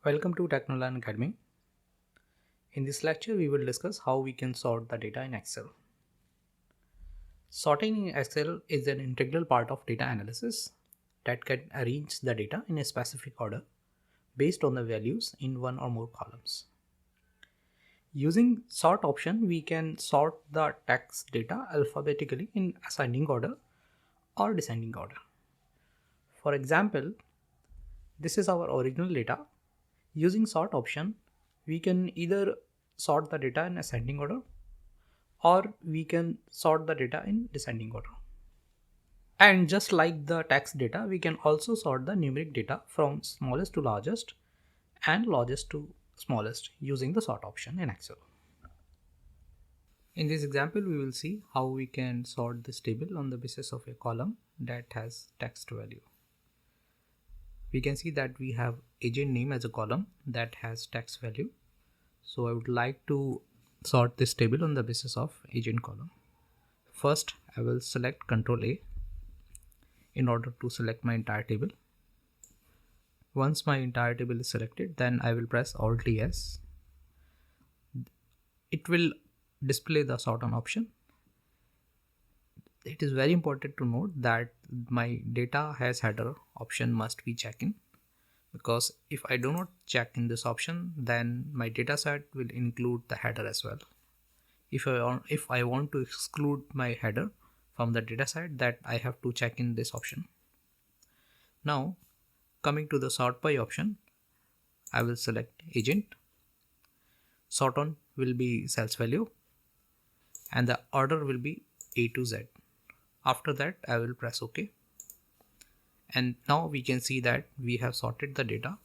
Welcome to Technolearn Academy. In this lecture, we will discuss how we can sort the data in Excel. Sorting in Excel is an integral part of data analysis that can arrange the data in a specific order based on the values in one or more columns. Using sort option, we can sort the text data alphabetically in ascending order or descending order. For example, this is our original data. Using sort option, we can either sort the data in ascending order or we can sort the data in descending order. And just like the text data, we can also sort the numeric data from smallest to largest and largest to smallest using the sort option in Excel. In this example, we will see how we can sort this table on the basis of a column that has text value. We can see that we have agent name as a column that has text value. So I would like to sort this table on the basis of agent column. First, I will select Ctrl A in order to select my entire table. Once my entire table is selected, then I will press Alt S. It will display the sort on option. It is very important to note that my data has header option must be checked in, because if I do not check in this option, then my data set will include the header as well. If I want to exclude my header from the data set, that I have to check in this option. Now coming to the sort by option, I will select agent. Sort on will be sales value and the order will be A to Z. After that, I will press OK. And now we can see that we have sorted the data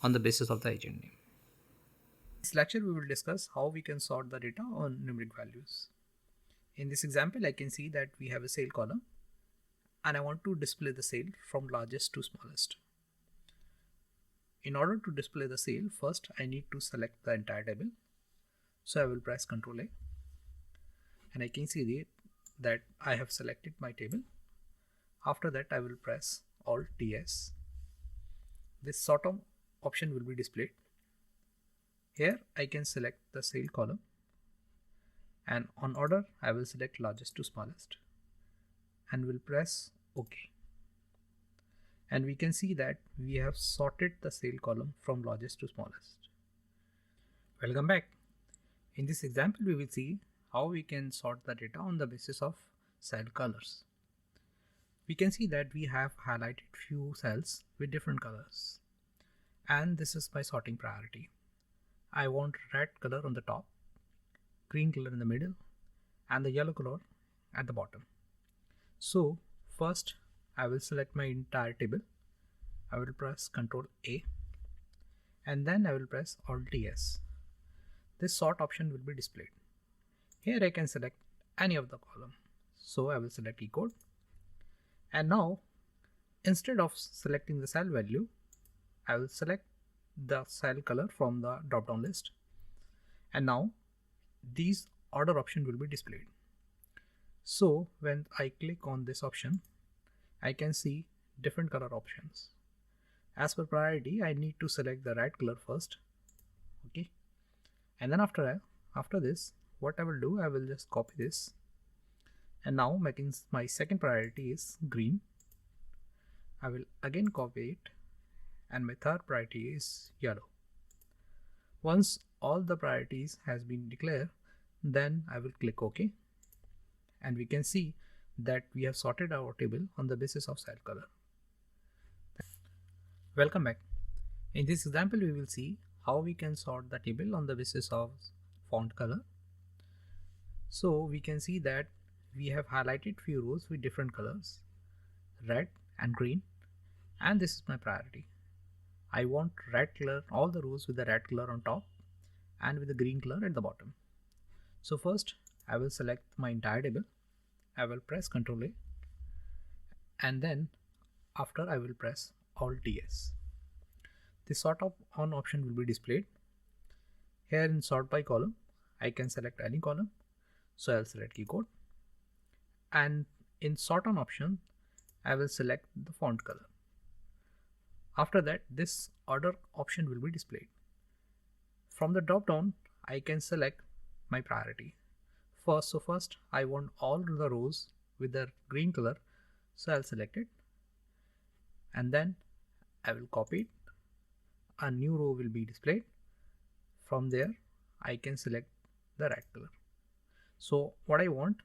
on the basis of the agent name. In this lecture, we will discuss how we can sort the data on numeric values. In this example, I can see that we have a sale column and I want to display the sale from largest to smallest. In order to display the sale, first I need to select the entire table. So I will press Ctrl A and I can see that I have selected my table. After that, I will press Alt S. This sort of option will be displayed. Here I can select the sale column and on order I will select largest to smallest and will press OK. And we can see that we have sorted the sale column from largest to smallest. Welcome back. In this example, we will see how we can sort the data on the basis of cell colors. We can see that we have highlighted few cells with different colors. And this is my sorting priority. I want red color on the top, green color in the middle, and the yellow color at the bottom. So first I will select my entire table. I will press Ctrl A and then I will press Alt S. This sort option will be displayed. Here I can select any of the column. So I will select E code. And now instead of selecting the cell value, I will select the cell color from the drop down list. And now these order option will be displayed. So when I click on this option, I can see different color options. As per priority, I need to select the red color first. Okay. And then after this, what I will do, I will just copy this. And now making my second priority is green. I will again copy it. And my third priority is yellow. Once all the priorities has been declared, then I will click OK. And we can see that we have sorted our table on the basis of cell color. Welcome back. In this example, we will see how we can sort the table on the basis of font color. So we can see that we have highlighted few rows with different colors, red and green, and this is my priority. I want red color, all the rows with the red color on top and with the green color at the bottom. So first I will select my entire table. I will press Ctrl A and then after I will press Alt S. This sort of on option will be displayed. Here in sort by column, I can select any column. So I'll select keycode. And in sort on option, I will select the font color. After that, this order option will be displayed. From the drop down, I can select my priority. First I want all the rows with the green color, so I'll select it, and then I will copy it. A new row will be displayed. From there, I can select the red color. So what I want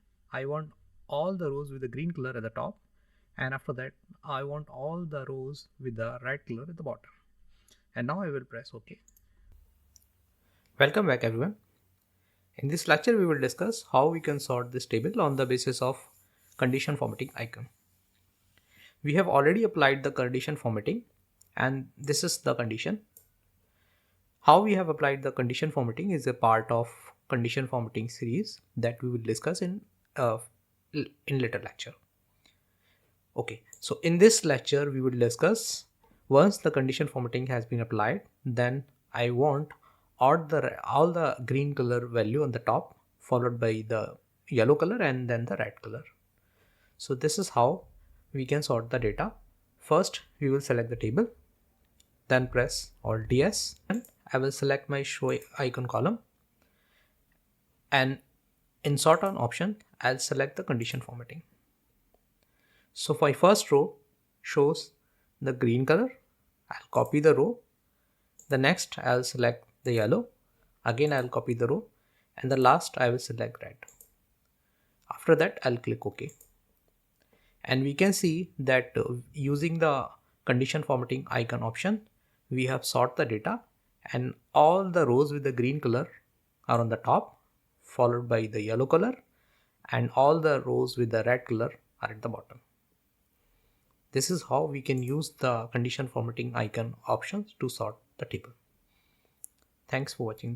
all the rows with the green color at the top, and after that I want all the rows with the red color at the bottom. And now I will press OK. Welcome back everyone. In this lecture we will discuss how we can sort this table on the basis of condition formatting icon. We have already applied the condition formatting, and this is the condition. How we have applied the condition formatting is a part of condition formatting series that we will discuss in later lecture. Okay, so in this lecture we will discuss, once the condition formatting has been applied, then I want all the green color value on the top, followed by the yellow color and then the red color. So this is how we can sort the data. First we will select the table, then press Alt DS, and I will select my show icon column, and in sort on option I'll select the condition formatting. So my first row shows the green color. I'll copy the row. The next I'll select the yellow. Again I'll copy the row, and the last I will select red. After that I'll click OK. And we can see that using the condition formatting icon option, we have sort the data, and all the rows with the green color are on the top, followed by the yellow color, and all the rows with the red color are at the bottom. This is how we can use the condition formatting icon options to sort the table. Thanks for watching this.